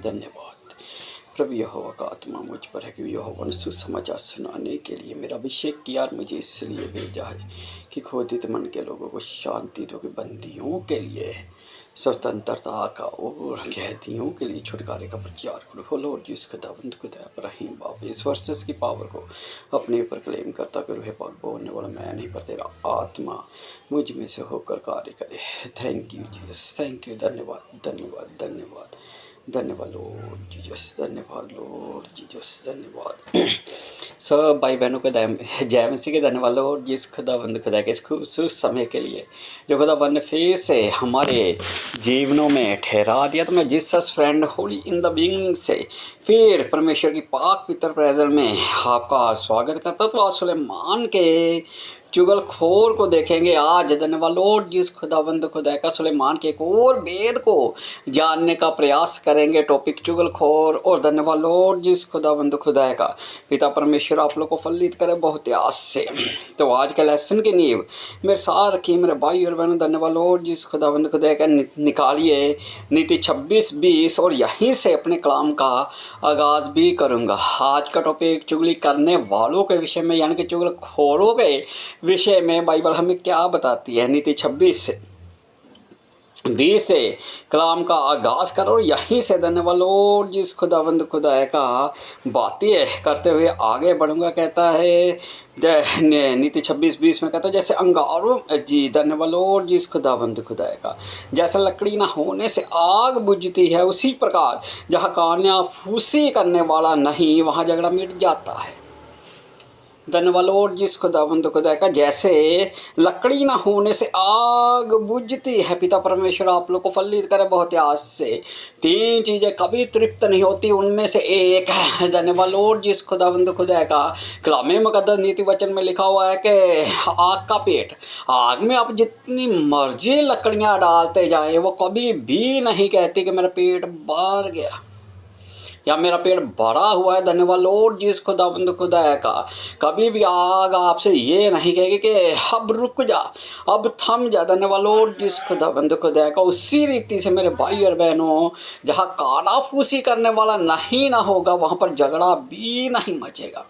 धन्यवाद। प्रभु यहोवा का आत्मा मुझ पर है कि यहोवा ने सुसमाचार सुनाने के लिए मेरा अभिषेक किया और मुझे इसलिए भेजा है कि क्रोधित मन के लोगों को शांति दो, कि बंदियों के लिए स्वतंत्रता का और कैदियों के लिए छुटकारे का प्रचार करो। हो लॉर्ड जिस खुदावंद खुदा पर रहीम बाप इस वर्सेस की पावर को अपने ऊपर क्लेम करता करो। हे पाक बोलने वाला मैं नहीं पर तेरा आत्मा मुझ में से होकर कार्य करे। Thank you Jesus, thank you. धन्यवाद धन्यवाद धन्यवाद धन्यवाद लॉर्ड जीसस, धन्यवाद लॉर्ड जीसस, धन्यवाद। सब भाई बहनों को जय मसीह के धन्यवाद लॉर्ड जिस खुदावंद खुदा के इस खूबसूरत समय के लिए जो खुदावंद ने फिर से हमारे जीवनों में ठहरा दिया। तो मैं Jesus friend Holi in the beginning से फिर परमेश्वर की पाक पितर प्रेजेंस में आपका स्वागत करता हूँ। तो आज सुलेमान के चुगलखोर को देखेंगे आज। धन्यवाद लॉर्ड जिस खुदावंद खुदा का सुलेमान के एक और वेद को जानने का प्रयास करेंगे। टॉपिक चुगलखोर। और धन्यवाद लॉर्ड जिस खुदावंद खुदा का पिता परमेश्वर आप लोग को फलित करे बहुत आस से। तो आज के लेसन की नींव मेरे साथ रखी मेरे भाई और बहनों। धन्यवाद लॉर्ड जिस खुदावंद खुदा का निकालिए नीति 26-20 और यहीं से अपने कलाम का आगाज़ भी करूँगा। आज का टॉपिक चुगली करने वालों के विषय में यानी कि चुगलखोरों के विषय में बाइबल हमें क्या बताती है। नीति 26-20 से कलाम का आगाज़ करो। यहीं से धन्यवाद लॉर्ड जिस खुदावंद खुदा का बातें करते हुए आगे बढ़ूंगा। कहता है नीति 26-20 में कहता है जैसे अंगारों जी धन्यवाद लॉर्ड जिस खुदावंद खुदा का जैसे लकड़ी ना होने से आग बुझती है, उसी प्रकार जहाँ कान्या फूसी करने वाला नहीं वहाँ झगड़ा मिट जाता है। धन्यवाद लॉर्ड जिस खुदावंद खुदा का जैसे लकड़ी ना होने से आग बुझती है। पिता परमेश्वर आप लोग को फलित करे बहुत आस से। 3 चीज़ें कभी तृप्त नहीं होती, उनमें से एक है धन्यवाद लॉर्ड जिस खुदावंद खुदा का कलामे मुकद्दस नीति वचन में लिखा हुआ है कि आग का पेट, आग में आप जितनी मर्जी लकड़ियाँ डालते जाए वो कभी भी नहीं कहती कि मेरा पेट भर गया या मेरा पेट भरा हुआ है। धन्यवाद लॉर्ड जिस खुदावंद खुदा का कभी भी आग आपसे ये नहीं कहेगी कि अब रुक जा, अब थम जा। धन्यवाद लॉर्ड जिस खुदावंद खुदा का उसी रीति से मेरे भाई और बहनों जहाँ काना फूसी करने वाला नहीं ना होगा वहाँ पर झगड़ा भी नहीं मचेगा।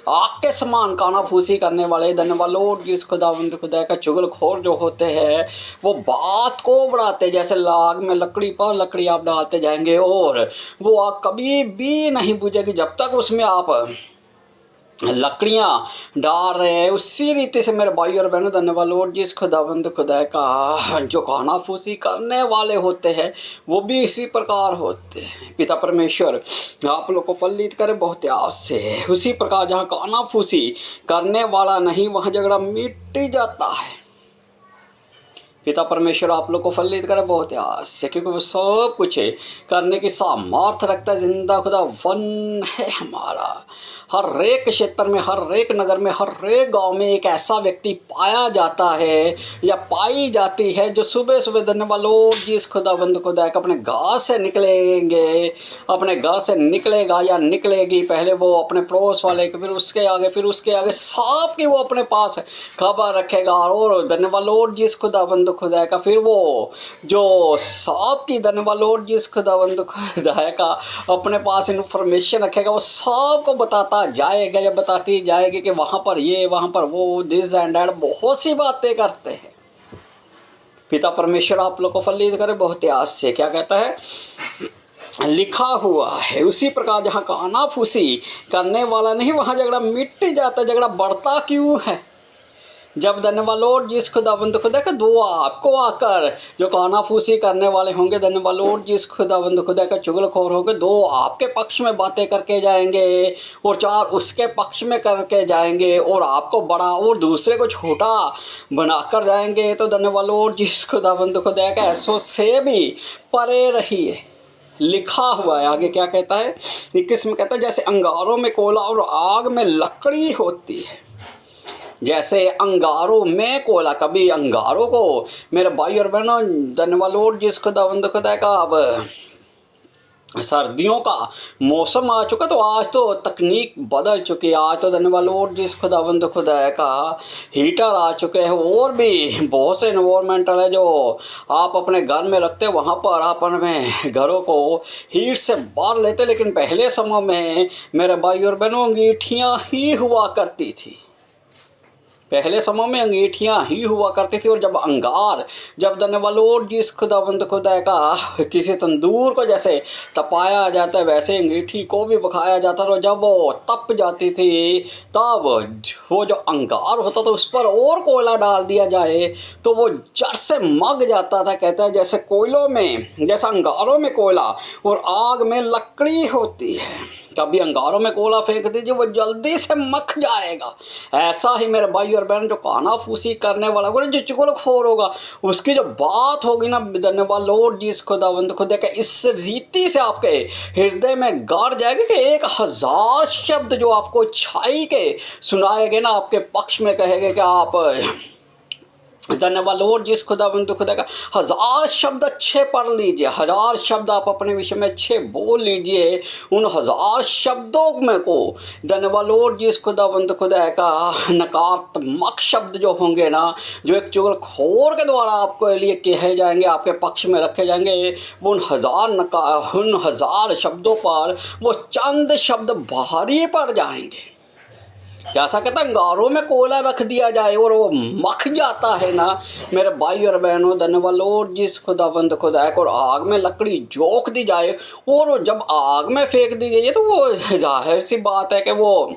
आग के समान काना फूसी करने वाले धन्यवाद लॉर्ड जिस खुदावंद खुदा का चुगलखोर जो होते हैं वो बात को बढ़ाते जैसे लाग में लकड़ी पर लकड़ी आप डालते जाएंगे और वो आग कभी भी नहीं बुझेगी जब तक उसमें आप लकड़ियाँ डाल रहे हैं। उसी रीति से मेरे भाई और बहनों धन्यवाद लॉर्ड जिस खुदावंद खुदा का जो काना फूसी करने वाले होते हैं वो भी इसी प्रकार होते हैं। पिता परमेश्वर आप लोग को फलित करे बहुत आस से। उसी प्रकार जहाँ काना फूसी करने वाला नहीं वहाँ झगड़ा मिट जाता है। पिता परमेश्वर आप लोग को फलित करे बहुत आस से, क्योंकि वो सब कुछ करने की सामर्थ्य रखता है। जिंदा खुदा वन है हमारा। हर एक क्षेत्र में, हर एक नगर में, हर एक गांव में एक ऐसा व्यक्ति पाया जाता है या पाई जाती है जो सुबह सुबह धन्यवाद लॉर्ड जिस खुदावंद खुदा का अपने घर से निकलेंगे, अपने घर से निकलेगा या निकलेगी। पहले वो अपने पड़ोस वाले के, फिर उसके आगे सबकी वो अपने पास खबर रखेगा। और धन्यवाद लॉर्ड जिस खुदावंद खुदा का फिर वो जो सबकी धन्यवाद लॉर्ड जिस खुदावंद खुदा का अपने पास इन्फॉर्मेशन रखेगा वो सबको बताता जाएगा या बताती जाएगी कि वहाँ पर ये, वहाँ पर वो, दिस एंड दैट, बहुत सी बातें करते हैं। पिता परमेश्वर आप लोग को फलित करे बहुत आस से। क्या कहता है? लिखा हुआ है उसी प्रकार जहाँ काना फूसी करने वाला नहीं वहाँ झगड़ा मिट जाता। झगड़ा बढ़ता क्यों है? जब धन्यवाद लॉर्ड जिस खुदावंद खुदा का दो आपको आकर जो काना फूसी करने वाले होंगे, धन्यवाद लॉर्ड जिस खुदावंद खुदा का चुगलखोर होंगे, 2 आपके पक्ष में बातें करके जाएंगे और 4 उसके पक्ष में करके जाएंगे और आपको बड़ा और दूसरे को छोटा बनाकर जाएंगे। तो धन्यवाद लॉर्ड जिस खुदावंद खुदा का ऐसों से भी परे रहिए। लिखा हुआ है आगे क्या कहता है? 21 में कहता है जैसे अंगारों में कोयला और आग में लकड़ी होती है। जैसे अंगारों में कोयला, कभी अंगारों को मेरे भाई और बहनों धन्यवाद लॉर्ड जिस खुदावंद खुदा का अब सर्दियों का मौसम आ चुका, तो आज तो तकनीक बदल चुकी है। आज तो धन्यवाद लॉर्ड जिस खुदावंद खुदा का हीटर आ चुके हैं, और भी बहुत से इन्वायरमेंटल है जो आप अपने घर में रखते हैं। वहाँ पर आप अपने घरों को हीट से बाहर लेते। लेकिन पहले समय में मेरे भाई और बहनों अंगीठियाँ ही हुआ करती थी। पहले समय में अंगीठियाँ ही हुआ करती थी। और जब अंगार, जब धन्यवाद लॉर्ड जिस खुदावंद खुदा का किसी तंदूर को जैसे तपाया जाता है, वैसे अंगीठी को भी बखाया जाता था। और जब वो तप जाती थी, तब वो जो अंगार होता था उस पर और कोयला डाल दिया जाए तो वो जड़ से मग जाता था। कहता है जैसे कोयलों में, जैसे अंगारों में कोयला और आग में लकड़ी होती है, कभी अंगारों में कोयला फेंक दीजिए वो जल्दी से मख जाएगा। ऐसा ही मेरे भाई और बहन जो कानाफूसी करने वाला होगा, जो चुगलखोर होगा, उसकी जो बात होगी ना, धन्यवाद लॉर्ड जिस खुदावंद खुदा के इस रीति से आपके हृदय में गाड़ जाएगा कि 1000 शब्द जो आपको छाई के सुनाएंगे ना, आपके पक्ष में कहेंगे कि आप धन्यवाद लॉर्ड जिस खुदावंद खुदा का 1000 शब्द अच्छे पढ़ लीजिए, 1000 शब्द आप अपने विषय में अच्छे बोल लीजिए। उन 1000 शब्दों में को धन्यवाद लॉर्ड जिस खुदावंद खुदा का नकारात्मक शब्द जो होंगे ना, जो एक चुगलखोर के द्वारा आपको लिए कहे जाएंगे, आपके पक्ष में रखे जाएंगे, वो उन 1000 शब्दों पर वो चंद शब्द भारी पड़ जाएंगे। जैसा कहता अंगारों में कोयला रख दिया जाए और वो मख जाता है ना, मेरे भाई और बहनों, धन्यवाद लॉर्ड जिस खुदाबंद खुदा और आग में लकड़ी जोक दी जाए और जब आग में फेंक दी गई है तो वो जाहिर सी बात है कि वो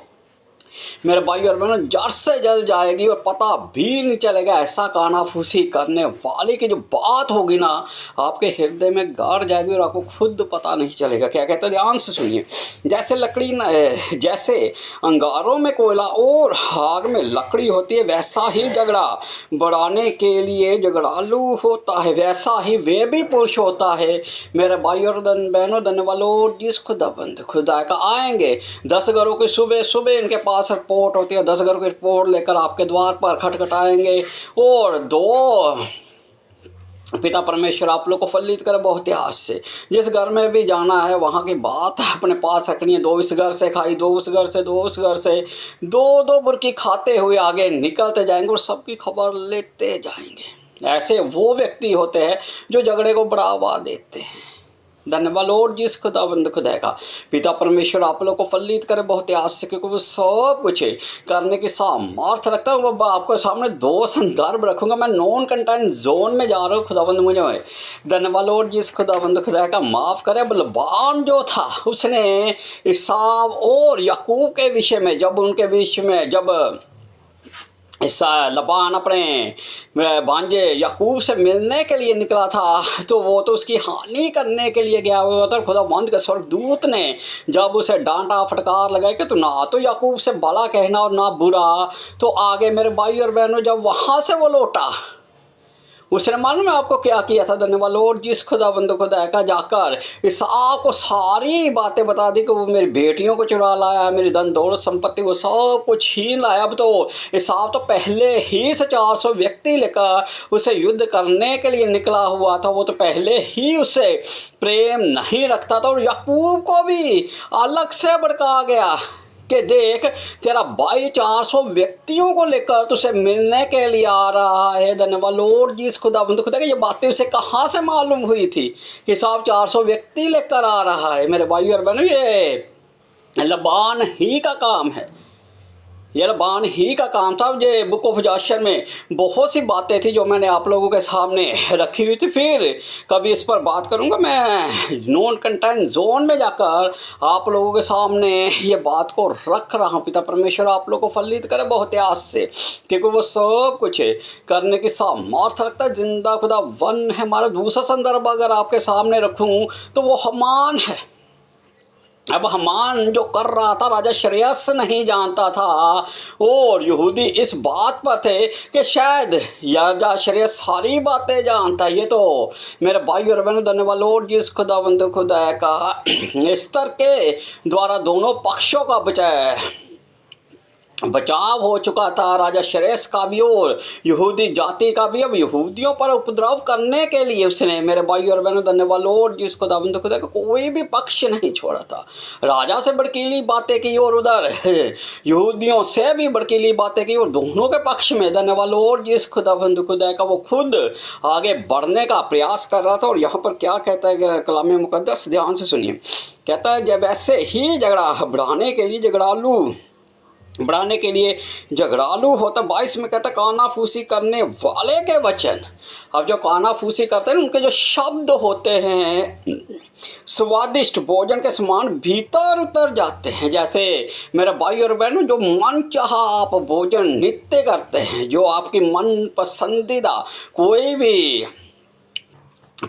मेरे भाई और बहनों जड़ से जल जाएगी और पता भी नहीं चलेगा। ऐसा कानाफूसी करने वाले की जो बात होगी ना, आपके हृदय में गाड़ जाएगी और आपको खुद पता नहीं चलेगा। क्या कहते हैं, ध्यान से सुनिए। जैसे लकड़ी जैसे अंगारों में कोयला और आग में लकड़ी होती है, वैसा ही झगड़ा बढ़ाने के लिए झगड़ालू होता है, वैसा ही वे भी पुरुष होता है। मेरे भाई और बहनों, धन्यवाद लॉर्ड जिस खुदाबंद खुदा का आएंगे 10 घरों की सुबह सुबह इनके पास रिपोर्ट होती है। 10 घरों की रिपोर्ट लेकर आपके द्वार पर खटखटाएंगे और 2 पिता परमेश्वर आप लोग को फलित करे बहुत आस से। जिस घर में भी जाना है वहाँ की बात अपने पास रखनी है। 2 इस घर से खाई, 2 उस घर से, 2 उस घर से, 2 बुरकी खाते हुए आगे निकलते जाएंगे और सबकी खबर लेते जाएंगे। ऐसे वो व्यक्ति होते हैं जो झगड़े को बढ़ावा देते हैं। धन्यवाद लॉर्ड जिस खुदाबंद खुदा का पिता परमेश्वर आप लोग को फलित करे बहुत आस से, क्योंकि वो सब कुछ करने की सामर्थ्य रखता है। वो आपको सामने 2 संदर्भ रखूंगा। मैं नॉन कंटेंट जोन में जा रहा हूँ। खुदाबंद मुझे धन्यवाद लॉर्ड जिस खुदाबंद खुदा का माफ़ करे। बलवान जो था उसने इसाव और याकूब के विषय में, जब उनके विषय में जब लबान अपने भांजे याकूब से मिलने के लिए निकला था, तो वो तो उसकी हानि करने के लिए गया हुआ था। खुदा बंद के स्वर्गदूत ने जब उसे डांटा फटकार लगाई कि तो ना तो याकूब से भला कहना और ना बुरा, तो आगे मेरे भाई और बहनों जब वहाँ से वो लौटा, उसने मालूम है आपको क्या किया था। धन्यवाद लॉर्ड जिस खुदाबंद खुदा का जाकर इसहाक को सारी बातें बता दी कि वो मेरी बेटियों को चुरा लाया, मेरी धन दौलत संपत्ति वो सब कुछ छीन लाया। अब तो इसहाक तो पहले ही से 400 व्यक्ति लेकर उसे युद्ध करने के लिए निकला हुआ था। वो तो पहले ही उससे प्रेम नहीं रखता था और याकूब को भी अलग से भड़का गया कि देख तेरा भाई 400 व्यक्तियों को लेकर तुझसे मिलने के लिए आ रहा है। धन्यवाद लॉर्ड जिस खुदाबंद खुदा की ये बातें उसे कहाँ से मालूम हुई थी कि साहब 400 व्यक्ति लेकर आ रहा है। मेरे भाई और बहनों, ये लबान ही का काम है, ये लबान ही का काम था। ये बुक ऑफ जाशर में बहुत सी बातें थी जो मैंने आप लोगों के सामने रखी हुई थी। फिर कभी इस पर बात करूंगा। मैं नॉन कंटेंट जोन में जाकर आप लोगों के सामने ये बात को रख रहा हूँ। पिता परमेश्वर आप लोगों को फलित करे बहुत आस से, क्योंकि वो सब कुछ करने की सामर्थ्य रखता है। जिंदा खुदा वन है। हमारा दूसरा संदर्भ अगर आपके सामने रखूँ तो वो हमान है। अब हमान जो कर रहा था, राजा श्रेयस नहीं जानता था और यहूदी इस बात पर थे कि शायद राजा श्रेयस सारी बातें जानता है। ये तो मेरे भाई और बहनों, धन्यवाद लॉर्ड जिस खुदावंद खुदा का स्तर के द्वारा दोनों पक्षों का बचाव बचाव हो चुका था राजा शरेश का भी और यहूदी जाति का भी। अब यहूदियों पर उपद्रव करने के लिए उसने, मेरे भाई और बहनों, धन्यवाद लॉर्ड जी, उसको दावंद खुदा का कोई भी पक्ष नहीं छोड़ा था। राजा से भड़कीली बातें की और उधर यहूदियों से भी भड़कीली बातें की और दोनों के पक्ष में, धन्यवाद लॉर्ड जी, खुदाबंद खुदा का वो खुद आगे बढ़ने का प्रयास कर रहा था। और यहाँ पर क्या कहता है कलाम मुकद्दस, ध्यान से सुनिए। कहता है जब ऐसे ही झगड़ा बढ़ाने के लिए झगड़ालू होता, 22 में कहता कानाफूसी करने वाले के वचन। अब जो कानाफूसी करते हैं उनके जो शब्द होते हैं स्वादिष्ट भोजन के समान भीतर उतर जाते हैं। जैसे मेरे भाई और बहनों, जो मन चाहा आप भोजन नित्य करते हैं, जो आपकी मन पसंदीदा कोई भी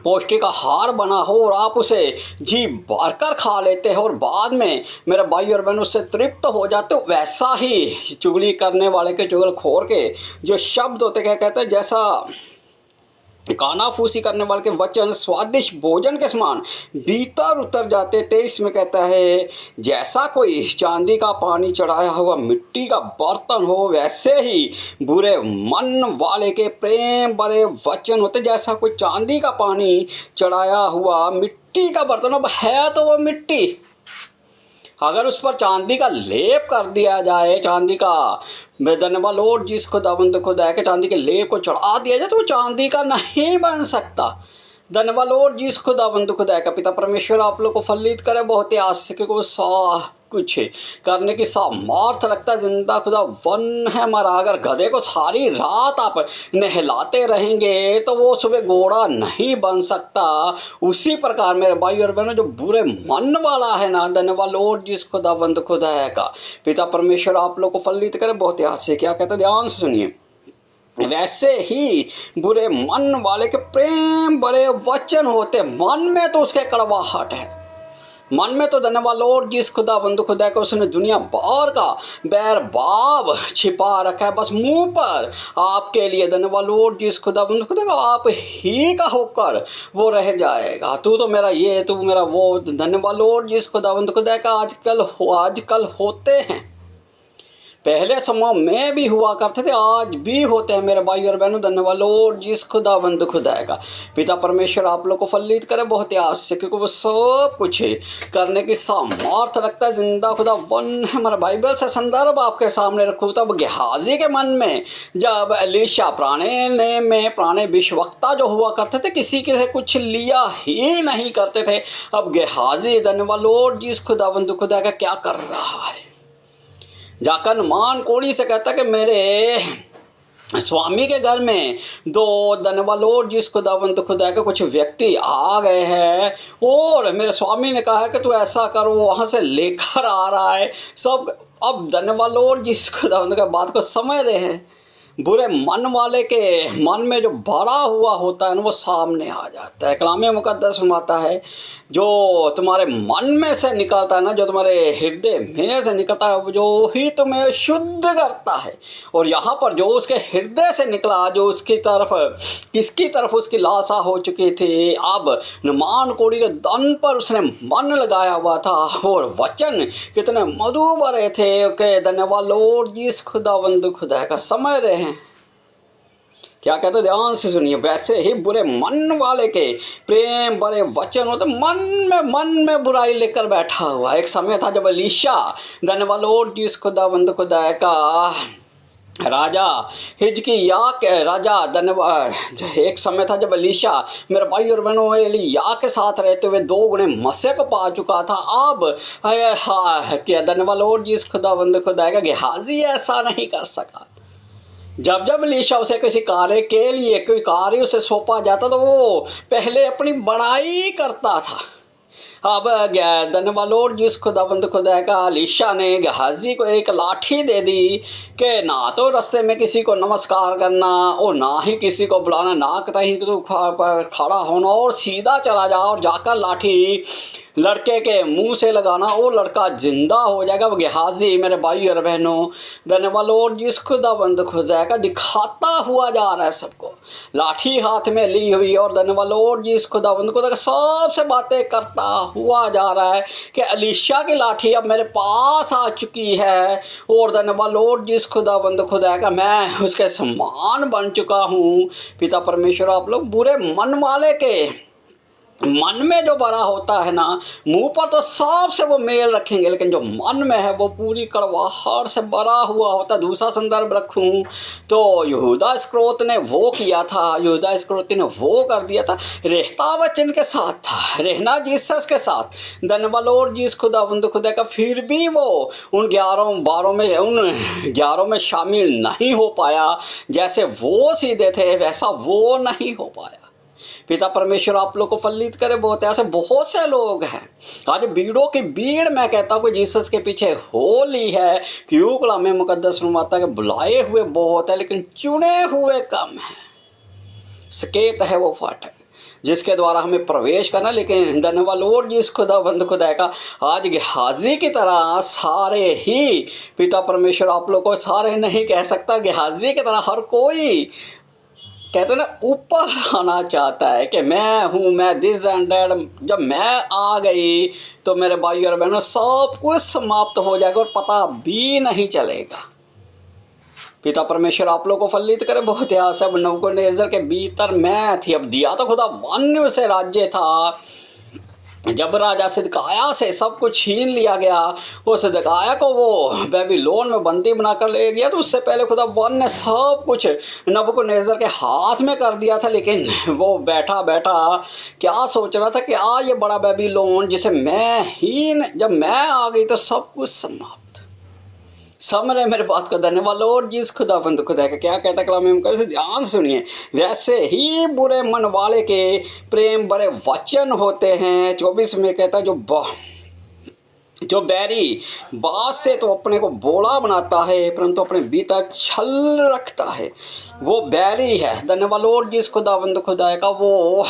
पौष्टिक आहार बना हो और आप उसे जी भरकर खा लेते हैं और बाद में मेरे भाई और बहन उससे तृप्त हो जाते हो, वैसा ही चुगली करने वाले के, चुगलखोर के जो शब्द होते, क्या कहते हैं, जैसा कानाफूसी करने वाले के वचन स्वादिष्ट भोजन के समान भीतर उतर जाते। 23 में कहता है जैसा कोई चांदी का पानी चढ़ाया हुआ मिट्टी का बर्तन हो, वैसे ही बुरे मन वाले के प्रेम भरे वचन होते। जैसा कोई चांदी का पानी चढ़ाया हुआ मिट्टी का बर्तन, अब है तो वो मिट्टी, अगर उस पर चांदी का लेप कर दिया जाए, चांदी का, मैं धन्यवाद लॉर्ड जी, खुदाबंद खुदा के चांदी के लेप को चढ़ा दिया जाए तो वो चांदी का नहीं बन सकता। धन्यवाद लॉर्ड जी, खुदाबंद खुदा का। पिता परमेश्वर आप लोग को फलित करे, बहुत ही आशिक को सा कुछ करने की सामर्थ रखता जिंदा खुदा वन है हमारा। अगर गधे को सारी रात आप नहलाते रहेंगे तो वो सुबह घोड़ा नहीं बन सकता। उसी प्रकार मेरे भाई और बहनों, जो बुरे मन वाला है ना, धन्यवाद लॉर्ड जी, खुदाबंद खुदा है का। पिता परमेश्वर आप लोग को फलित करे, बहुत ही आशिक। क्या कहते हैं, ध्यान से सुनिए। वैसे ही बुरे मन वाले के प्रेम भरे वचन होते, मन में तो उसके कड़वाहट है, मन में तो धन्यवाद लॉर्ड जिस खुदाबंद खुदा को उसने दुनिया भर का बैर बाब छिपा रखा है, बस मुंह पर आपके लिए धन्यवाद लॉर्ड जिस खुदाबंद खुदा का आप ही का होकर वो रह जाएगा। तू तो मेरा ये, तू मेरा वो, धन्यवाद लॉर्ड जिस खुदाबंद खुदा का आजकल होते हैं, पहले समय में भी हुआ करते थे, आज भी होते हैं मेरे भाई और बहनों। धन्यवाद लॉर्ड जिस खुदाबंद खुदा का। पिता परमेश्वर आप लोग को फलित करे, बहुत ही आश्चर्य, क्योंकि वो सब कुछ करने की सामर्थ रखता है। जिंदा खुदा वन है हमारा। बाइबल से संदर्भ आपके सामने रखूँ, तब गेहाजी के मन में जब एलीशा पुराने विश्ववक्ता जो हुआ करते थे, किसी के से कुछ लिया ही नहीं करते थे, अब गेहाजी धन्यवाद लॉर्ड जिस खुदाबंद खुदा का क्या कर रहा है, जाकर नुमान कोढ़ी से कहता कि मेरे स्वामी के घर में दो धन्यवाद लॉर्ड जिस खुदाबंद खुदा के कुछ व्यक्ति आ गए हैं और मेरे स्वामी ने कहा है कि तू ऐसा कर, वो वहाँ से लेकर आ रहा है सब। अब धन्यवाद लॉर्ड जिस खुदाबंद के बात को समझ रहे हैं, बुरे मन वाले के मन में जो भरा हुआ होता है ना, वो सामने आ जाता है। कलाम मुकद्दस फरमाता है जो तुम्हारे मन में से निकलता है ना, जो तुम्हारे हृदय में से निकलता है, जो ही तुम्हें शुद्ध करता है। और यहाँ पर जो उसके हृदय से निकला, जो उसकी तरफ, किसकी तरफ उसकी लालसा हो चुकी थी, अब नुमान कोढ़ी के दन पर उसने मन लगाया हुआ था। और वचन कितने मधु भरे थे कि धन्यवाद लॉर्ड जिस खुदावंद खुदा का समझ रहे हैं। क्या कहते, ध्यान से सुनिए। वैसे ही बुरे मन वाले के प्रेम भरे वचन होते, मन में बुराई लेकर बैठा हुआ। एक समय था जब एलीशा धन्यवाद लॉर्ड जिस खुदावंद खुदा का राजा हिजकिय्याह के राजा धन्यवाद, एक समय था जब एलीशा मेरे भाई और बहनों एलिय्याह के साथ रहते हुए 2 गुणे मसीह को पा चुका था। अब क्या धन्यवाद लॉर्ड जिस खुदावंद खुदा का गेहाजी ऐसा नहीं कर सका। जब एलीशा उसे किसी कार्य के लिए कोई कार्य उसे सौंपा जाता तो वो पहले अपनी बड़ाई करता था। अब धन्यवाद लॉर्ड जिस खुदाबंद खुदा का एलीशा ने गेहाजी को एक लाठी दे दी कि ना तो रास्ते में किसी को नमस्कार करना और ना ही किसी को बुलाना, ना कहीं तो खड़ा होना और सीधा चला जा और जाकर लाठी लड़के के मुंह से लगाना, वो लड़का जिंदा हो जाएगा। वो गेहाजी मेरे भाई और बहनों, धन्यवाद लॉर्ड जिस खुदाबंद खुदा का दिखाता हुआ जा रहा है सबको, लाठी हाथ में ली हुई, और धन्यवाद लॉर्ड जिस खुदाबंद खुदा का सबसे बातें करता हुआ जा रहा है कि अलीशा की लाठी अब मेरे पास आ चुकी है, और धन्यवाद लॉर्ड जिस खुदाबंद खुदा का मैं उसके समान बन चुका हूँ। पिता परमेश्वर, आप लोग बुरे मन वाले के मन में जो भरा होता है ना, मुंह पर तो साफ से वो मेल रखेंगे, लेकिन जो मन में है वो पूरी कड़वाहट से भरा हुआ होता। दूसरा संदर्भ रखूं तो यहूदा इस्करियोती ने वो किया था, यहूदा इस्करियोती ने वो कर दिया था। रहता वचन के साथ था, रहना जीसस के साथ, धन्यवाद लॉर्ड जिस खुदावंद खुदा का, फिर भी वो उन 11 में शामिल नहीं हो पाया। जैसे वो सीधे थे वैसा वो नहीं हो पाया। पिता परमेश्वर आप लोग को फलित करे। बहुत ऐसे बहुत से लोग हैं आज भीड़ों की भीड़, मैं कहता हूँ कि जीसस के पीछे हो ली है, क्यों कलाम मुकद्दस माता के बुलाए हुए बहुत है लेकिन चुने हुए कम है। सकेत है वो फाटक जिसके द्वारा हमें प्रवेश करना, लेकिन धन्यवाद लॉर्ड जिस खुदाबंद खुदा का, आज गेहाजी की तरह सारे ही, पिता परमेश्वर आप लोग को सारे नहीं कह सकता, गेहाजी की तरह हर कोई कहते ना ऊपर आना चाहता है कि मैं हूँ, मैं दिस एंड दैट। जब मैं आ गई तो मेरे भाई और बहनों सब कुछ समाप्त हो जाएगा और पता भी नहीं चलेगा। पिता परमेश्वर आप लोग को फलित करे। बहुत आशा नबूकदनेस्सर के भीतर मैं थी, अब दिया तो खुदा वन्य से राज्य था। जब राजा सिदकिय्याह से सब कुछ छीन लिया गया, वो सिदकिय्याह को वो बेबीलोन में बंदी बनाकर ले गया, तो उससे पहले खुदा ने सब कुछ नबूकदनेस्सर के हाथ में कर दिया था। लेकिन वो बैठा बैठा क्या सोच रहा था कि ये बड़ा बेबीलोन जिसे जब मैं आ गई तो सब कुछ समाप्त। समझ रहे मेरे बात का? धन्यवाद लॉर्ड जिस खुदाबंद खुदा का क्या कहता कलाम में, कैसे ध्यान सुनिए। वैसे ही बुरे मन वाले के प्रेम बड़े वचन होते हैं। 24 में कहता है जो बैरी बात से तो अपने को बोला बनाता है, परंतु अपने भीतर छल रखता है, वो बैरी है। धन्यवाद लॉर्ड जिस खुदाबंद खुदा का, वो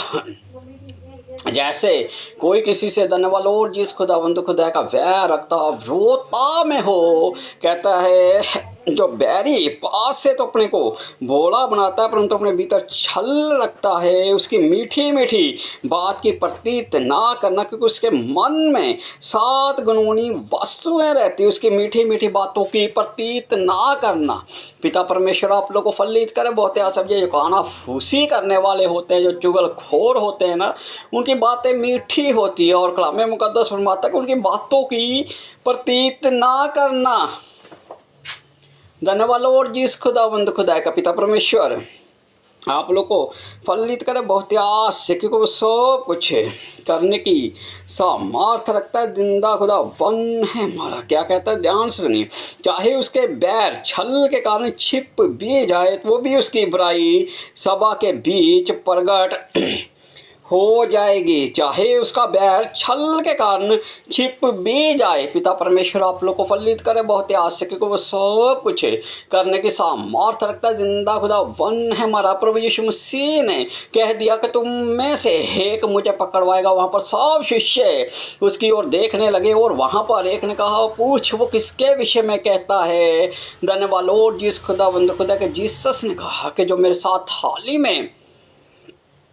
जैसे कोई किसी से धन्यवाद लॉर्ड जिस खुदावंद खुदा का वैर रखता विरोधता में हो, कहता है जो बैरी पास से तो अपने को भोला बनाता है परंतु अपने भीतर छल रखता है, उसकी मीठी मीठी बात की प्रतीत ना करना, क्योंकि उसके मन में 7 गुनगुनी वस्तुएं रहती, उसकी मीठी मीठी बातों की प्रतीत ना करना। पिता परमेश्वर आप लोग को फलित करे। बहुत सब जो काना फूसी करने वाले होते हैं, जो चुगलखोर होते हैं ना, उनकी बातें मीठी होती है, और कलाम मुकद्दस फरमाता है कि उनकी बातों की प्रतीत ना करना। धन्यवाद लॉर्ड जिस खुदावंद खुदा का, पिता परमेश्वर आप लोग को फलित करे। बहुत आस से, क्योंकि वो सब कुछ करने की सामर्थ रखता है। जिंदा खुदा वन है हमारा। क्या कहता है, ध्यान से सुनिए। चाहे उसके बैर छल के कारण छिप भी जाए, तो वो भी उसकी बुराई सभा के बीच प्रगट हो जाएगी। चाहे उसका बैर छल के कारण छिप भी जाए। पिता परमेश्वर आप लोग को फलित करे। बहुत आश्चर्य, क्योंकि वो सब कुछ करने की सामर्थ रखता है। जिंदा खुदा वन है हमारा। प्रभु यीशु मसीह ने कह दिया कि तुम में से एक मुझे पकड़वाएगा। वहाँ पर सब शिष्य उसकी ओर देखने लगे, और वहाँ पर एक ने कहा, पूछ वो किसके विषय में कहता है। धन्यवाद लॉर्ड जिस खुदावंद खुदा के, जीसस ने कहा कि जो मेरे साथ थाली में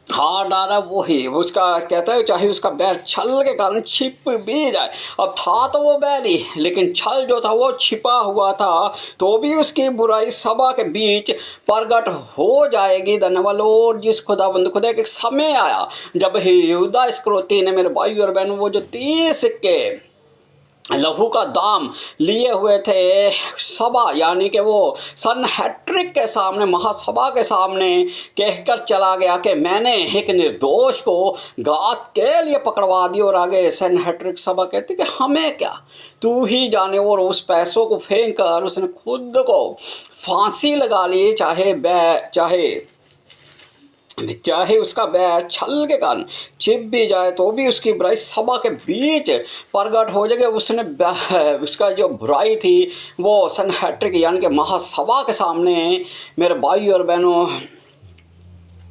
हाथ डाला वो ही उसका, कहता है चाहे उसका बैर छल के कारण छिप भी जाए। अब था तो वो बैरी, लेकिन छल जो था वो छिपा हुआ था, तो भी उसकी बुराई सभा के बीच प्रगट हो जाएगी। धन्यवाद लॉर्ड जिस खुदाबंद खुदा, एक समय आया जब यहूदा इस्करियोती ने, मेरे भाई और बहनों, वो जो 30 सिक्के लहू का दाम लिए हुए थे, सभा यानी कि वो सनहेड्रिन के सामने, महासभा के सामने कहकर चला गया कि मैंने एक निर्दोष को घात के लिए पकड़वा दिया। और आगे सनहेड्रिन सभा कहती कि हमें क्या, तू ही जाने। और उस पैसों को फेंक कर उसने खुद को फांसी लगा ली। चाहे उसका बैर छल के कारण छिप भी जाए, तो भी उसकी बुराई सभा के बीच प्रगट हो जाएगी। उसने उसका जो बुराई थी वो सनहेड्रिन यानी कि महासभा के सामने, मेरे भाई और बहनों,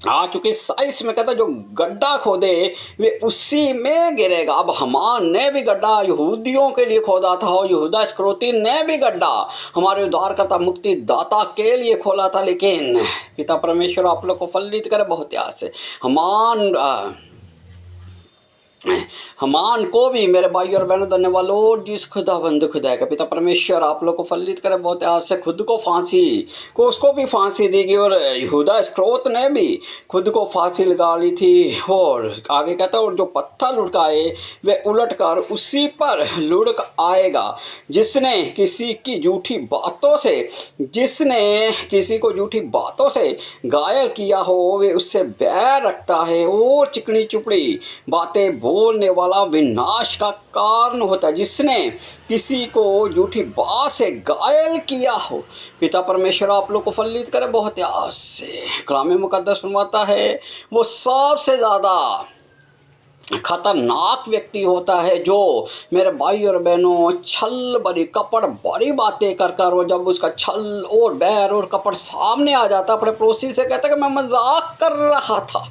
आ चुकी साइंस में कहता जो गड्ढा खोदे वे उसी में गिरेगा। अब हमान ने भी गड्ढा यहूदियों के लिए खोदा था और यहूदा इस्करियोती ने भी गड्ढा हमारे उद्धारकर्ता मुक्ति दाता के लिए खोला था। लेकिन पिता परमेश्वर आप लोग को फलित करे बहुत याद से। हमान को भी मेरे भाई और बहनों धन्यवाद लॉर्ड जिस खुदावंद खुदा का पिता परमेश्वर आप लोग को फलित करे बहुत आज से खुद को फांसी को उसको भी फांसी दी गई और यहूदा इस्करियोत ने भी खुद को फांसी लगा ली थी। और आगे कहता है और जो पत्थर लुढ़काए वे उलट कर उसी पर लुढ़क आएगा जिसने किसी को झूठी बातों से घायल किया हो वे उससे बैर रखता है और चिकनी चुपड़ी बातें बोलने वाला विनाश का कारण होता है। जिसने किसी को झूठी बात से घायल किया हो पिता परमेश्वर आप लोग को फलित करे बहुत आस से। कलाम मुकद्दस फरमाता है वो सबसे ज़्यादा खतरनाक व्यक्ति होता है जो मेरे भाई और बहनों छल भरी कपड़ बड़ी बातें कर कर वो जब उसका छल और बैर और कपड़ सामने आ जाता अपने पड़ोसी से कहता कि मैं मजाक कर रहा था,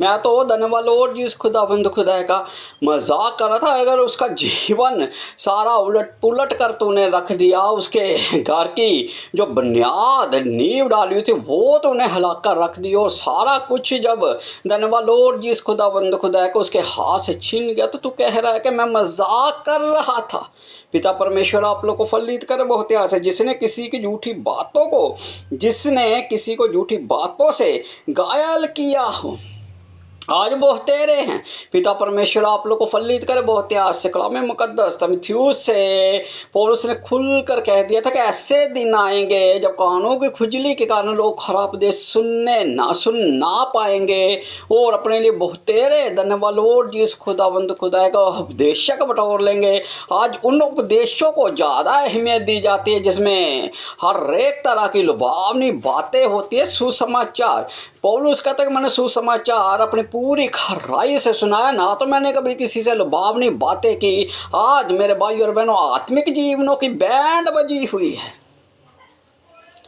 मैं तो धन्यवाद लॉर्ड जिस खुदाबंद खुदा का मजाक कर रहा था। अगर उसका जीवन सारा उलट पुलट कर तूने रख दिया, उसके घर की जो बुनियाद नींव डाली हुई थी वो तूने हिला कर रख दी और सारा कुछ जब धन्यवाद लॉर्ड जिस खुदाबंद खुदा को उसके हाथ से छीन गया तो तू कह रहा है कि मैं मजाक कर रहा था। पिता परमेश्वर आप लोग को फलित करे बहुत आस है। जिसने किसी को झूठी बातों से घायल किया हो आज बहुत तेरे हैं। पिता परमेश्वर आप लोग को फलित करे बहुत आस से। कलाम मुकद्दस तीमुथियुस से पौलुस ने खुल कर कह दिया था कि ऐसे दिन आएंगे जब कानों की खुजली के कारण लोग खराब उपदेश सुन ना पाएंगे और अपने लिए बहुत तेरे धन्यवाद लॉर्ड जिस खुदावंद खुदा का उपदेशक बटोर लेंगे। आज उन उपदेशों को ज़्यादा अहमियत दी जाती है जिसमें हर एक तरह की लुभावनी बातें होती है। सुसमाचार पौलुस कहता है कि मैंने सुसमाचार अपनी पूरी खराई से सुनाया, ना तो मैंने कभी किसी से लुभावनी बातें की। आज मेरे भाई और बहनों आत्मिक जीवनों की बैंड बजी हुई है।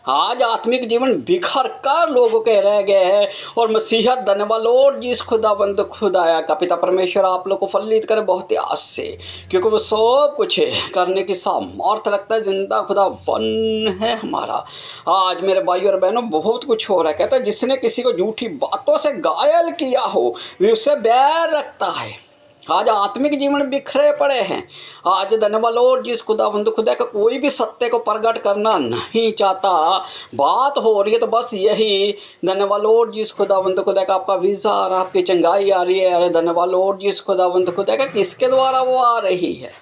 आज आत्मिक जीवन बिखर कर लोगों के रह गए हैं और मसीहत धन्यवाद लॉर्ड जिस खुदाबंद खुदाया का पिता परमेश्वर आप लोग को फलित करे बहुत आस से, क्योंकि वो सब कुछ करने की सामर्थ रखता है। जिंदा खुदा वन है हमारा। आज मेरे भाई और बहनों बहुत कुछ हो रहा है। कहता है जिसने किसी को झूठी बातों से घायल किया हो वे उससे बैर रखता है। आज आत्मिक जीवन बिखरे पड़े हैं। आज धन्यवाद लॉर्ड जिस खुदावंद खुदा का कोई भी सत्य को प्रकट करना नहीं चाहता। बात हो रही है तो बस यही धन्यवाद लॉर्ड जिस खुदावंद खुदा का आपका वीज़ा और आपकी चंगाई आ रही है। अरे धन्यवाद लॉर्ड जिस खुदावंद खुदा का किसके द्वारा वो आ रही है,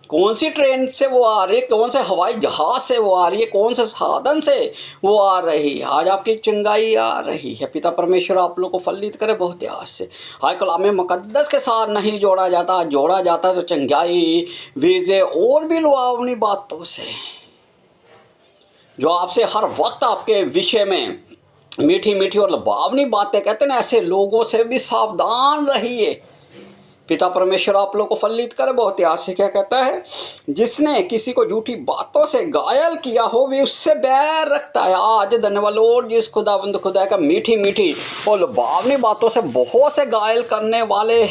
कौन सी ट्रेन से वो आ रही है, कौन से हवाई जहाज से वो आ रही है, कौन से साधन से वो आ रही है। आज आपकी चंगाई आ रही है। पिता परमेश्वर आप लोग को फलित करे बहुत आस से। आज कलाम मुकद्दस के साथ नहीं जोड़ा जाता तो चंगाई वीज़े और भी लुभावनी बातों से जो आपसे हर वक्त आपके विषय में मीठी मीठी और लुभावनी बातें कहते हैं, ऐसे लोगों से भी सावधान रहिए। पिता परमेश्वर आप लोग को फलित करे बहुत आस से। क्या कहता है, जिसने किसी को झूठी बातों से घायल किया हो वे उससे बैर रखता है। आज धन्यवाद लॉर्ड जिस खुदावंद खुदा का मीठी मीठी और लुभावनी बातों से बहुत से घायल करने वाले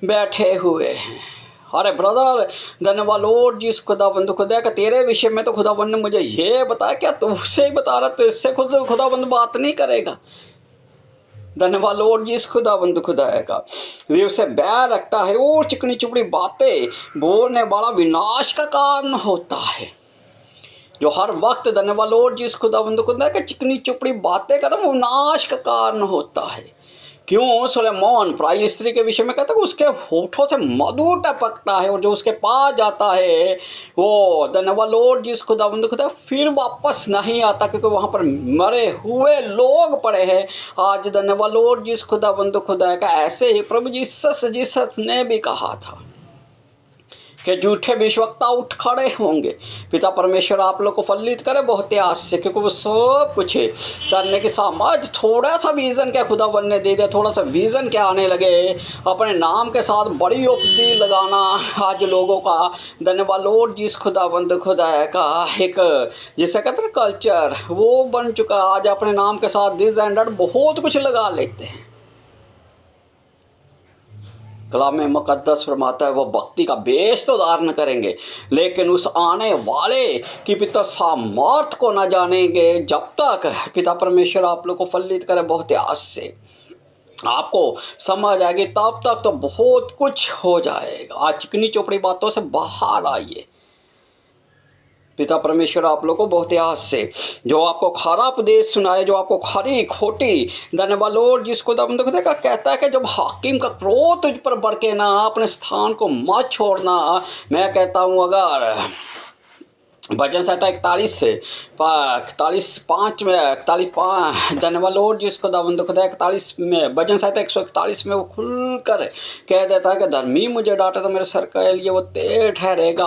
बैठे हुए हैं। अरे ब्रदर धन्यवाद लॉर्ड जिस खुदावंद खुदा का तेरे विषय में तो खुदावंद ने मुझे ये बताया, क्या तू उससे ही बता रहा, तो इससे खुदावंद बात नहीं करेगा। धन्यवाद लॉर्ड जिस खुदावंद खुदा का वे उसे बैर रखता है और चिकनी चुपड़ी बातें बोलने वाला विनाश का कारण होता है। जो हर वक्त धन्यवाद लॉर्ड जिस खुदावंद खुदा का चिकनी चुपड़ी बातें करता है वो विनाश का कारण होता है। क्यों? सुलेमान प्राय स्त्री के विषय में कहता है कि उसके होठों से मधु टपकता है और जो उसके पास जाता है वो धन्यवाद लॉर्ड जिस खुदावंद खुदा फिर वापस नहीं आता, क्योंकि वहाँ पर मरे हुए लोग पड़े हैं। आज धन्यवाद लॉर्ड जिस खुदावंद खुदा का ऐसे ही प्रभु जीसस ने भी कहा था कि झूठे विश्वक्ता उठ खड़े होंगे। पिता परमेश्वर आप लोग को फलित करे बहुत आस से, क्योंकि वो सब कुछ करने की समझ, थोड़ा सा विज़न क्या खुदा बनने दे दिया, थोड़ा सा विज़न क्या आने लगे, अपने नाम के साथ बड़ी उपदी लगाना आज लोगों का। धन्यवाद लॉर्ड जिस खुदाबंद खुदा का एक जिसे कहते हैं कल्चर वो बन चुका। आज अपने नाम के साथ दिस एंड दैट बहुत कुछ लगा लेते हैं। कलाम में मुकद्दस फरमाता है वो भक्ति का बेस तो धारण करेंगे, लेकिन उस आने वाले की पिता सामर्थ को न जानेंगे जब तक पिता परमेश्वर आप लोग को फलित करे बहुत आस से। आपको समझ आएगी तब तक तो बहुत कुछ हो जाएगा। आज चिकनी चोपड़ी बातों से बाहर आइए। पिता परमेश्वर आप लोग को बहुत आस से जो आपको खरा उपदेश सुनाए, जो आपको खरी खोटी, धन्यवाद लॉर्ड जिसको खुदा का कहता है कि जब हाकिम का क्रोध तुझ पर भड़के ना, अपने स्थान को मत छोड़ना। मैं कहता हूँ अगर भजन संहिता 41 से 41:5 में 41:5 धन्यवाद लॉर्ड जिसको खुदा 41 में भजन संहिता 141 में वो खुलकर कह देता है कि धर्मी मुझे डांटे तो मेरे सर के लिए वो तेज ठहरेगा।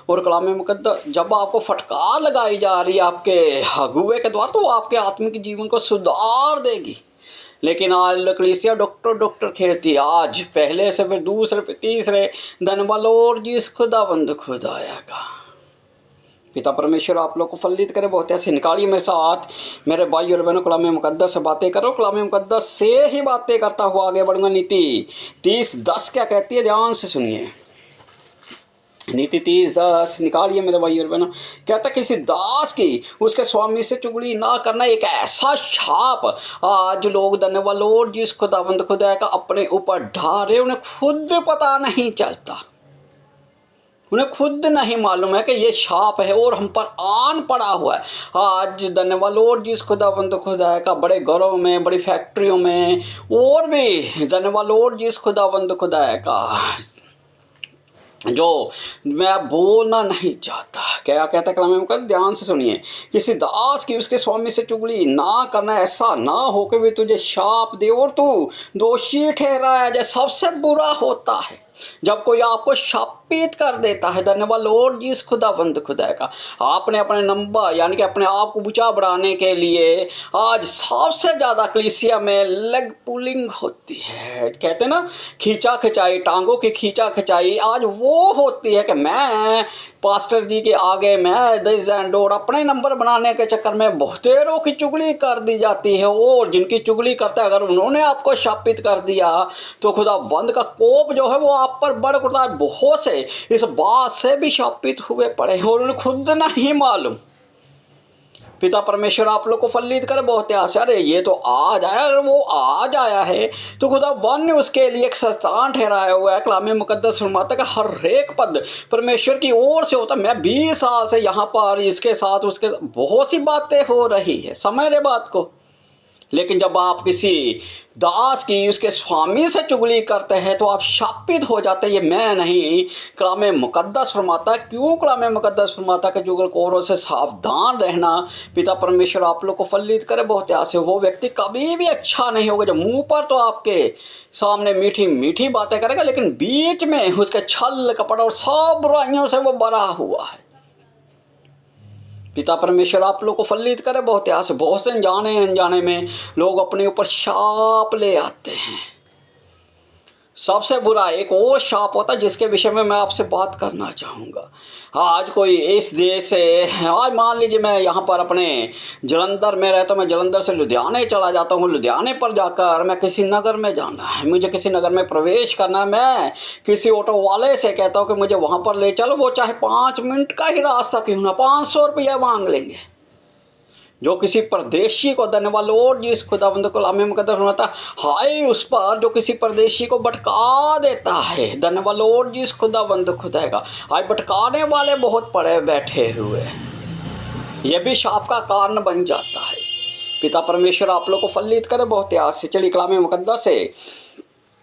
और कलाम मुकद्दस जब आपको फटकार लगाई जा रही है आपके अगुवे के द्वारा, तो वो आपके आत्मिक जीवन को सुधार देगी। लेकिन आज कलीसिया डॉक्टर खेलती है। आज पहले से फिर दूसरे फिर तीसरे, धन्यवाद लॉर्ड जिस खुदाया का पिता परमेश्वर आप लोग को फलित करे बहुत ऐसे। निकालिए मेरे साथ मेरे भाई और बहनों, कलाम मुकद्दस से बातें करो। कलाम मुकद्दस से ही बातें करता हुआ आगे बढ़ूंगा। नीति 30:10 क्या कहती है, ध्यान से सुनिए। नीति 30:10 निकालिए मेरे भाई और बहनों। कहता किसी दास की उसके स्वामी से चुगली ना करना एक ऐसा शाप आज लोग धन्यवाद लॉर्ड जिस खुदा का अपने ऊपर ढारे, उन्हें खुद पता नहीं चलता, उन्हें खुद नहीं मालूम है कि ये शाप है और हम पर आन पड़ा हुआ है। आज धन्यवाद लॉर्ड जिस खुदा का बड़े घरों में, बड़ी फैक्ट्रियों में और भी धन्यवाद लॉर्ड जिस खुदा का जो मैं बोलना नहीं चाहता। क्या कहता है कलाम में, ध्यान से सुनिए। किसी दास की उसके स्वामी से चुगली ना करना, ऐसा ना हो कि वे तुझे शाप दे और तू दोषी ठहराया जाए। सबसे बुरा होता है जब कोई आपको शापित कर देता है। धन्यवाद लॉर्ड जिस खुदा का आपने अपने नंबर यानी कि अपने आप को ऊंचा बढ़ाने के लिए आज सबसे ज़्यादा कलीसिया में लेग पुलिंग होती है। कहते हैं ना खींचा खिंचाई, टांगों की खींचा खिंचाई आज वो होती है कि मैं पास्टर जी के आगे मैं दिस एंड और अपने नंबर बनाने के चक्कर में बहुतेरों की चुगली कर दी जाती है। और जिनकी चुगली करता है अगर उन्होंने आपको शापित कर दिया तो खुदा बंद का कोप जो है वो आप पर बढ़ उठता है। बहुत से इस बात से भी शापित हुए पड़े हैं और उन्हें खुद नहीं मालूम। पिता परमेश्वर आप लोग को फलित करे बहुत आशा। अरे ये तो आज आया, अगर वो आज आया है तो खुदा वन ने उसके लिए एक स्थान ठहराया हुआ है। कलाम मुकद्दस फरमाता है हर एक पद परमेश्वर की ओर से होता। मैं 20 साल से यहाँ पर इसके साथ उसके बहुत सी बातें हो रही है, समझ रहे बात को। लेकिन जब आप किसी दास की उसके स्वामी से चुगली करते हैं तो आप शापित हो जाते हैं। ये मैं नहीं, कलाम मुकद्दस फरमाता है। क्यों कलाम मुकद्दस फरमाता है कि चुगलखोरों से सावधान रहना। पिता परमेश्वर आप लोग को फलित करे बहुत आसे। वो व्यक्ति कभी भी अच्छा नहीं होगा जो मुंह पर तो आपके सामने मीठी मीठी बातें करेगा, लेकिन बीच में उसके छल कपट और सब बुराइयों से वो भरा हुआ है। पिता परमेश्वर आप लोग को फलित करे बहुत आस। बहुत से अनजाने में लोग अपने ऊपर शाप ले आते हैं। सबसे बुरा एक वो शाप होता है जिसके विषय में मैं आपसे बात करना चाहूँगा। आज कोई इस देश से, आज मान लीजिए मैं यहाँ पर अपने जलंधर में रहता हूँ, मैं जलंधर से लुधियाने चला जाता हूँ। लुधियाने पर जाकर मैं किसी नगर में जाना है, मुझे किसी नगर में प्रवेश करना है। मैं किसी ऑटो वाले से कहता हूँ कि मुझे वहाँ पर ले चलो, वो चाहे 5 मिनट का ही रास्ता क्यों ना 500 रुपया मांग लेंगे। जो किसी परदेशी को धन्यवाद लॉर्ड जिस खुदाबंद को कलाम मुकद्दस फरमाता हाय उस पर जो किसी परदेशी को भटका देता है। धन्यवाद लॉर्ड जिस खुदाबंद खुदाएगा आज भटकाने वाले बहुत पड़े बैठे हुए हैं। यह भी शाप का कारण बन जाता है। पिता परमेश्वर आप लोग को फलित करे बहुत आस से। चलिए कलाम मुकद्दस से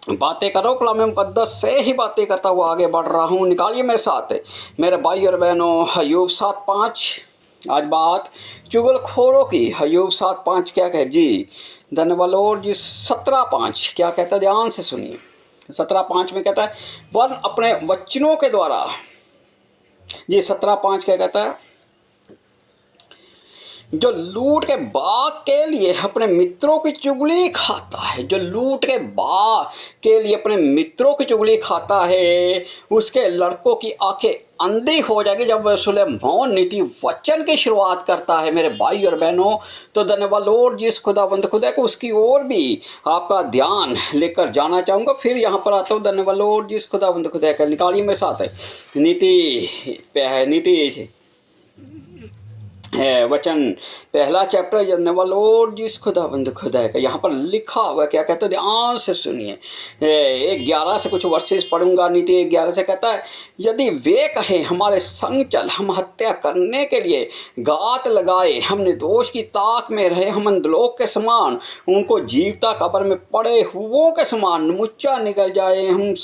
बातें करो। कलाम मुकद्दस से ही बातें करता हुआ आगे बढ़ रहा हूँ। निकालिए मेरे साथ मेरे भाई और बहनों अय्यूब 7:5 आज बात चुगलखोरों की। अय्यूब 7:5 क्या कहे जी, धन्यवाद लॉर्ड जी। 17:5 क्या कहता है, ध्यान से सुनिए। 17:5 में कहता है वरन अपने वचनों के द्वारा जी 17:5 क्या कहता है, जो लूट के बाग के लिए अपने मित्रों की चुगली खाता है, जो लूट के बाग के लिए अपने मित्रों की चुगली खाता है, उसके लड़कों की आंखें अंधी हो जाएगी जब सुलेमान नीति वचन की शुरुआत करता है। मेरे भाई और बहनों, तो धन्यवाद लॉर्ड जिस खुदावंद खुदा को उसकी ओर भी आपका ध्यान लेकर जाना चाहूँगा। फिर यहाँ पर आता हूँ, धन्यवाद लॉर्ड जिस खुदावंद खुदा का निकालिए मेरे साथ है नीति है वचन पहला चैप्टर धन्यवाद लॉर्ड जिस खुदाबंद खुदा का। यहाँ पर लिखा हुआ क्या कहता है, ध्यान से सुनिए। 11 से कुछ वर्सेस पढ़ूंगा। नीति 11 से कहता है, यदि वे कहे हमारे संग चल, हम हत्या करने के लिए गात लगाए, हम निर्दोष की ताक में रहे, हम अंधलोक के समान, उनको जीवता कब्र में पड़े हुओं के समान मुच्चा निकल जाए, हम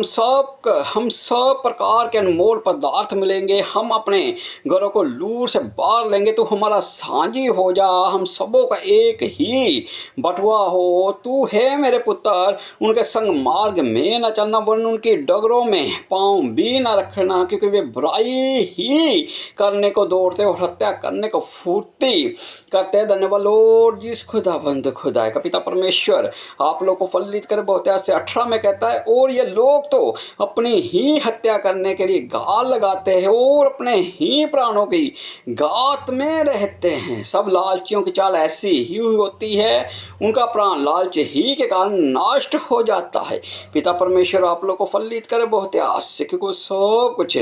सब प्रकार के अनमोल पदार्थ मिलेंगे, हम अपने घरों को लूट से बार लेंगे, तू हमारा साझी हो जा, हम सबों का एक ही बटुआ हो। तू है मेरे पुत्र, उनके संग मार्ग में न चलना, वरन उनकी डगरों में पांव भी न रखना, क्योंकि वे बुराई ही करने को दौड़ते और हत्या करने को फुर्ती करते। धन्यवाद लॉर्ड जिस खुदाबंद खुदा का। पिता परमेश्वर आप लोग को फलित करे। बहुत से 18 में कहता है, और ये लोग तो अपनी ही हत्या करने के लिए गाल लगाते हैं और अपने ही प्राणों की गात में रहते हैं। सब लालचियों की चाल ऐसी ही होती है, उनका प्राण लालच ही के कारण नष्ट हो जाता है। पिता परमेश्वर आप लोग को फलित करे बहुत आस से, क्योंकि सब कुछ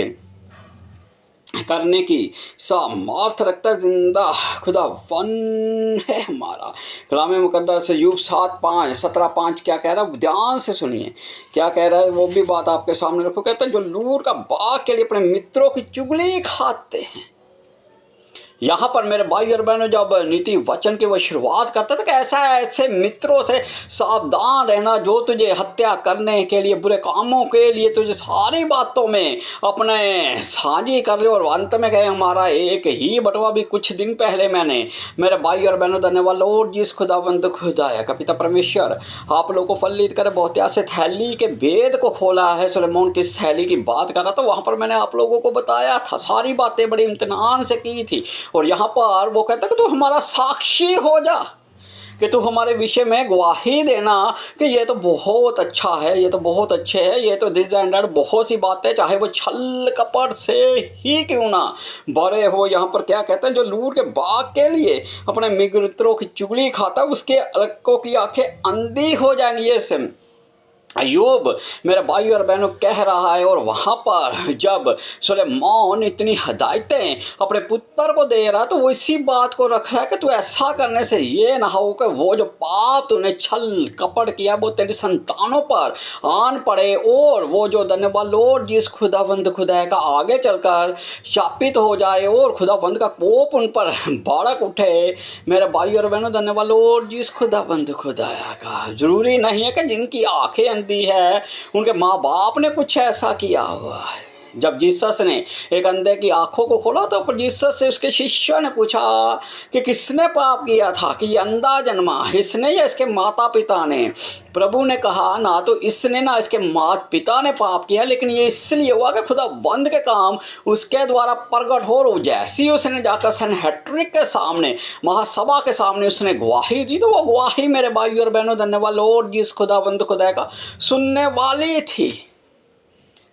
करने की सामर्थ रखता जिंदा खुदा वन है हमारा। कलाम मुकद्दस यूब 17:5 क्या कह रहा है, ध्यान से सुनिए क्या कह रहा है, वो भी बात आपके सामने रखो। कहता है, जो लूट का बाग के लिए अपने मित्रों की चुगली खाते हैं। यहाँ पर मेरे भाई और बहनों, जब नीति वचन की वो शुरुआत करता था कि ऐसे मित्रों से सावधान रहना जो तुझे हत्या करने के लिए, बुरे कामों के लिए तुझे सारी बातों में अपने साझी कर ले, और अंत में कहे हमारा एक ही बटवा। भी कुछ दिन पहले मैंने मेरे भाई और बहनों धन्यवाद लॉर्ड जिस खुदावंद खुदाया का। पिता परमेश्वर आप लोगों को फलित करे। बहुत से थैली के भेद को खोला है। सुलेमान किस थैली की बात कर रहा था, वहाँ पर मैंने आप लोगों को बताया था, सारी बातें बड़ी इम्तिनान से की थी। और यहाँ पर वो कहता है कि तू हमारा साक्षी हो जा, कि तू हमारे विषय में गवाही देना कि ये तो बहुत अच्छा है, ये तो बहुत अच्छे है, ये तो दिस एंड दैट, बहुत सी बातें, चाहे वो छल कपट से ही क्यों ना बड़े हो। यहाँ पर क्या कहते हैं, जो लूट के बाग के लिए अपने मित्रों की चुगली खाता, उसके लड़कों की आंखें अंधी हो जाएंगी। ये अय्यूब मेरे भाई और बहनों कह रहा है। और वहाँ पर जब सुलेमान इतनी हदायतें अपने पुत्र को दे रहा है, तो वो इसी बात को रख रहा है कि तू ऐसा करने से ये ना हो कि वो जो पाप तूने छल कपट किया वो तेरी संतानों पर आन पड़े, और वो जो धन्यवाद लॉर्ड जिस खुदावंद खुदा का आगे चलकर शापित हो जाए, और खुदावंद का कोप उन पर भड़क उठे। मेरे भाई और बहनों धन्यवाद लॉर्ड जिस खुदावंद खुदाया का। जरूरी नहीं है कि जिनकी आंखें दी है उनके माँ बाप ने कुछ ऐसा किया हुआ है। जब जीसस ने एक अंधे की आंखों को खोला, तो जीसस से उसके शिष्यों ने पूछा कि किसने पाप किया था कि ये अंधा जन्मा, इसने या इसके माता पिता ने? प्रभु ने कहा, ना तो इसने ना इसके माता पिता ने पाप किया, लेकिन ये इसलिए हुआ कि खुदावंद के काम उसके द्वारा प्रकट हो। रो जैसी उसने जाकर सनहेड्रिन के सामने, महासभा के सामने उसने गवाही दी, तो वो गवाही मेरे भाई और बहनों धन्यवाद लॉर्ड जिस खुदावंद खुदा का सुनने वाली थी।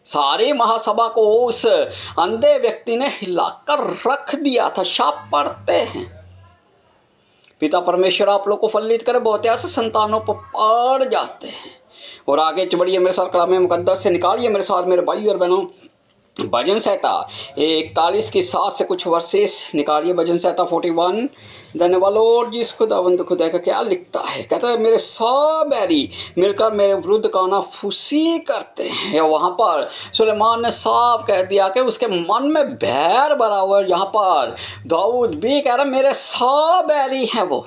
सारी महासभा को उस अंधे व्यक्ति ने हिलाकर रख दिया था। शाप पढ़ते हैं। पिता परमेश्वर आप लोग को फलित करे। बहुत ऐसे संतानों पर पड़ जाते हैं। और आगे बढ़िए मेरे साथ कलाम मुकद्दस से निकालिए मेरे साथ मेरे भाई और बहनों भजन संहिता 41 की 7 से कुछ वर्सेस निकालिए। भजन संहिता 41। धन्यवाद लॉर्ड जिस खुदावंद खुदा का क्या लिखता है। कहता है, मेरे सब बैरी मिलकर मेरे विरुद्ध कानाफूसी करते हैं। वहाँ पर सुलेमान ने साफ कह दिया कि उसके मन में बैर भरा हुआ है। यहाँ पर दाऊद भी कह रहा मेरे सब बैरी हैं वो।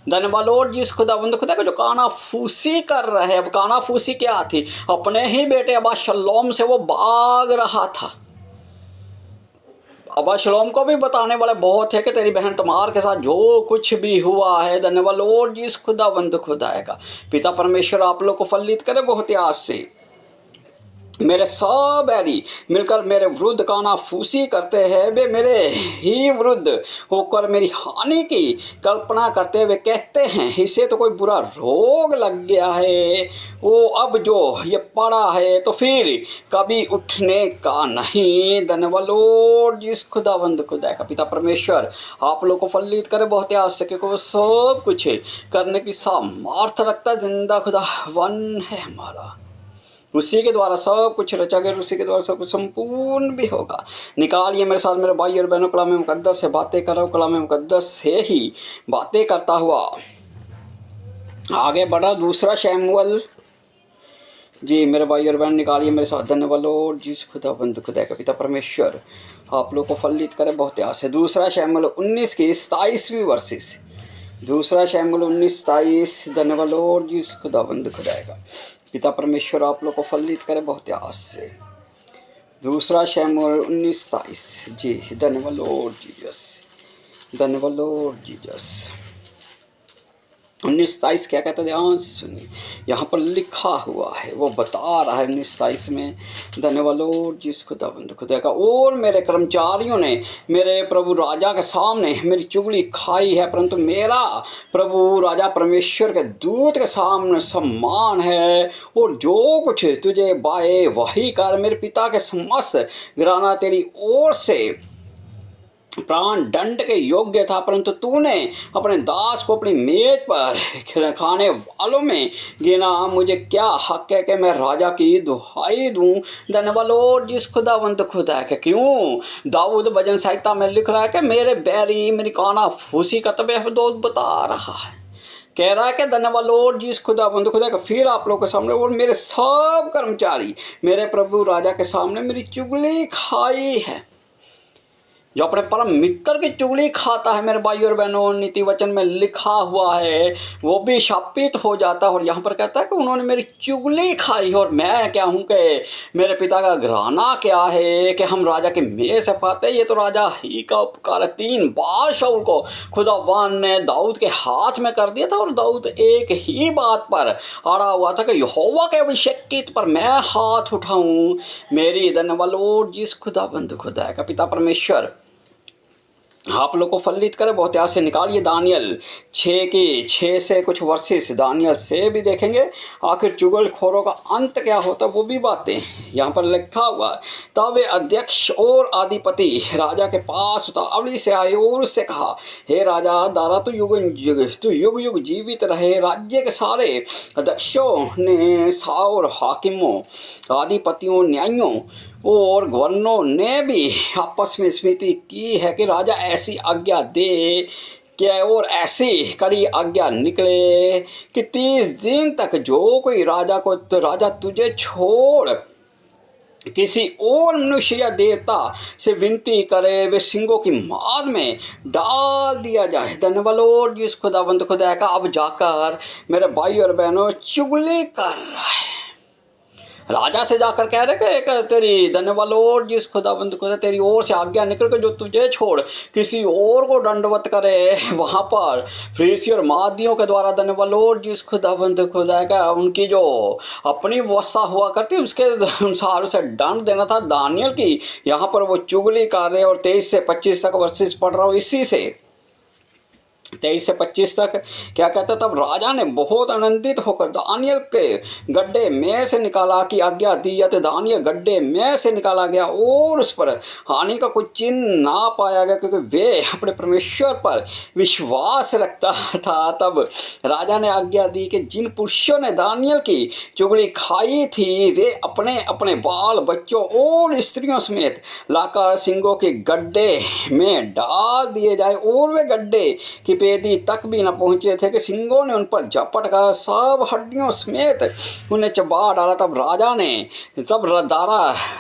धन्यवाद लॉर्ड जिस खुदावंद खुदा को जो कानाफूसी कर रहे हैं। अब कानाफूसी क्या थी? अपने ही बेटे अबशालोम से वो भाग रहा था। अबशालोम को भी बताने वाले बहुत है कि तेरी बहन तमार के साथ जो कुछ भी हुआ है। धन्यवाद लॉर्ड जिस खुदावंद खुदा का। पिता परमेश्वर आप लोग को फलित करे बहुत आस से। मेरे सब बैरी मिलकर मेरे विरुद्ध कानाफूसी करते हैं। वे मेरे ही विरुद्ध होकर मेरी हानि की कल्पना करते हुए कहते हैं, इसे तो कोई बुरा रोग लग गया है, वो अब जो ये पड़ा है तो फिर कभी उठने का नहीं। धन्यवाद लॉर्ड जिस खुदावंद खुदा का पिता परमेश्वर आप लोग को फलित करे बहुत आस सके को सब कुछ करने की सामर्थ रखता जिंदा खुदा वन है हमारा। उसी के द्वारा सब कुछ रचा गया, उसी के द्वारा सब कुछ संपूर्ण भी होगा। निकालिए मेरे साथ मेरे भाई और बहनों, कलाम मुकद्दस से बातें करो, कलाम मुकद्दस से ही बातें करता हुआ आगे बढ़ा। दूसरा शैमुएल जी मेरे भाई और बहन निकालिए मेरे साथ। धन्यवाद लॉर्ड जिस खुदाबंद खुदा का पिता परमेश्वर आप लोग को फलित करे बहुत आस है। दूसरा शैमुएल 19 की 27वीं वर्षिस। दूसरा शैमुएल 19:27। धन्यवाद लॉर्ड जिस खुदाबंद खुदा का पिता परमेश्वर आप लोग को फलित करे बहुत आस से। दूसरा शैमुएल 19:27 जी। धन्यवाद लॉर्ड जीसस, धन्यवाद लॉर्ड जीसस। 19:27 क्या कहता है, ध्यान से सुनिए। यहाँ पर लिखा हुआ है, वो बता रहा है 19:27 में। धन्यवाद लॉर्ड जिस खुदाबंद खुदा का। और मेरे कर्मचारियों ने मेरे प्रभु राजा के सामने मेरी चुगली खाई है, परंतु मेरा प्रभु राजा परमेश्वर के दूत के सामने सम्मान है। और जो कुछ तुझे बाए वही कर। मेरे पिता के समस्त घराना तेरी ओर से प्राण दंड के योग्य था, परंतु तूने अपने दास को अपनी मेज पर खाने वालों में गिना। मुझे क्या हक है कि मैं राजा की दुहाई दूं। धन्यवाद लॉर्ड जिस खुदावंत खुदा है। क्यों दाऊद भजन संहिता में लिख रहा है कि मेरे बैरी मेरी कानाफूसी का तबेहदोद बता रहा है, कह रहा है कि धन्यवाद लॉर्ड जिस खुदावंद खुदा का। फिर आप लोगों के सामने और मेरे सब कर्मचारी मेरे प्रभु राजा के सामने मेरी चुगली खाई है। जो अपने परम मित्र की चुगली खाता है मेरे भाई और बहनों, नीति वचन में लिखा हुआ है, वो भी शापित हो जाता है। और यहाँ पर कहता है कि उन्होंने मेरी चुगली खाई। और मैं क्या हूँ कि मेरे पिता का घराना क्या है कि हम राजा के मेज से पाते। ये तो राजा ही का उपकार है। 3 बार शाऊल को खुदावन ने दाऊद के हाथ में कर दिया था, और दाऊद एक ही बात पर अड़ा हुआ था कि यहोवा के अभिषेकित पर मैं हाथ उठाऊं। मेरी धन्यवाद लॉर्ड जिस खुदाबंद खुदा का पिता परमेश्वर आप लोग को फलित करे बहुत आस से। निकालिए दानियल 6 से कुछ वर्सेस दानियल से भी देखेंगे आखिर चुगलखोरों का अंत क्या होता, वो भी बातें यहाँ पर लिखा हुआ है। तब वे अध्यक्ष और अधिपति राजा के पास उतावली से आए और उससे कहा, हे राजा दारा तू युग युग जीवित रहे। राज्य के सारे अध्यक्षों ने और हाकिमों अधिपतियों न्यायियों और गवर्नरों ने भी आपस में स्मृति की है कि राजा ऐसी आज्ञा दे क्या, और ऐसी कड़ी आज्ञा निकले कि 30 दिन तक जो कोई राजा को तो राजा तुझे छोड़ किसी और मनुष्य या देवता से विनती करे, वे सिंगों की मार में डाल दिया जाए। धन्यवाद लॉर्ड जिस खुदाबंद खुदा का। अब जाकर मेरे भाई और बहनों चुगली कर रहा है, राजा से जाकर कह रहे कि तेरी धन्यवाद लॉर्ड जिस खुदाबंद खुदा तेरी ओर से आज्ञा निकल कर जो तुझे छोड़ किसी और को दंडवत करे। वहाँ पर फरीसी और मादियों के द्वारा धन्यवाद लॉर्ड जिस खुदाबंद खुदा का उनकी जो अपनी व्यवस्था हुआ करती उसके अनुसार उसे दंड देना था। दानियल की यहाँ पर वो चुगली कर रहे। और 23 से 25 तक वर्सेस पढ़ रहा हूँ इसी से 23 से 25 तक क्या कहता, तब राजा ने बहुत आनंदित होकर दानियल के गड्ढे में से निकाला की आज्ञा दी। तो दानियल गड्ढे में से निकाला गया और उस पर हानि का कोई चिन्ह ना पाया गया, क्योंकि वे अपने परमेश्वर पर विश्वास रखता था। तब राजा ने आज्ञा दी कि जिन पुरुषों ने दानियल की चुगली खाई थी वे अपने अपने बाल बच्चों और स्त्रियों समेत लाकर सिंगों के गड्ढे में डाल दिए जाए। और वे गड्ढे की पेदी तक भी न पहुंचे थे कि सिंगों ने उन पर झपट कर सब हड्डियों समेत उन्हें चबा डाला। तब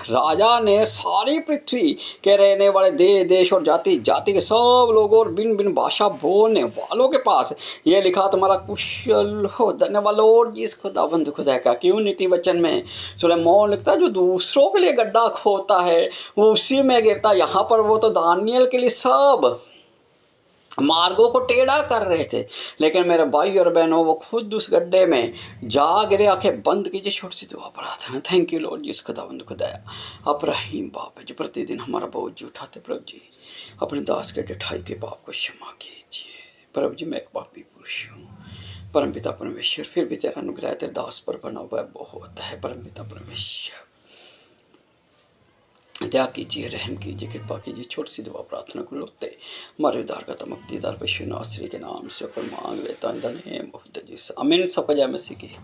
राजा ने सारी पृथ्वी के रहने वाले देश और जाति जाति के सब लोगों और बिन बिन भाषा बोलने वालों के पास ये लिखा, तुम्हारा कुशल हो। धन्यवाद लॉर्ड जिस खुदावंद खुदा का। क्यों नीति वचन में सुलेमान लिखता है जो दूसरों के लिए गड्ढा खोदता है वो उसी में गिरता। यहाँ पर वो तो दानियल के लिए सब मार्गों को टेढ़ा कर रहे थे, लेकिन मेरे भाई और बहनों वो खुद उस गड्ढे में जा गिरे। आंखें बंद कीजिए, छोटी सी दुआ प्रार्थना। थैंक यू लॉर्ड जिस खुदावंद खुदाया आप रहीम बाप है जो प्रतिदिन हमारा बोझ उठाते। प्रभु जी अपने दास के डिठाई के पाप को क्षमा कीजिए। प्रभु जी मैं एक पापी पुरुष हूँ। परमपिता परमेश्वर फिर भी तेरा अनुग्रह तेरे दास पर बना हुआ है बहुत है। परमपिता परमेश्वर दया कीजिए, रहम कीजिए, कृपा कीजिए। छोटी सी दुआ प्रार्थना को लोते हमारे उद्धार करता मुक्तिदार पशु नासरी के नाम से ऊपर मांग लेता in the name of Jesus. आमीन। सबका जय मसीह की।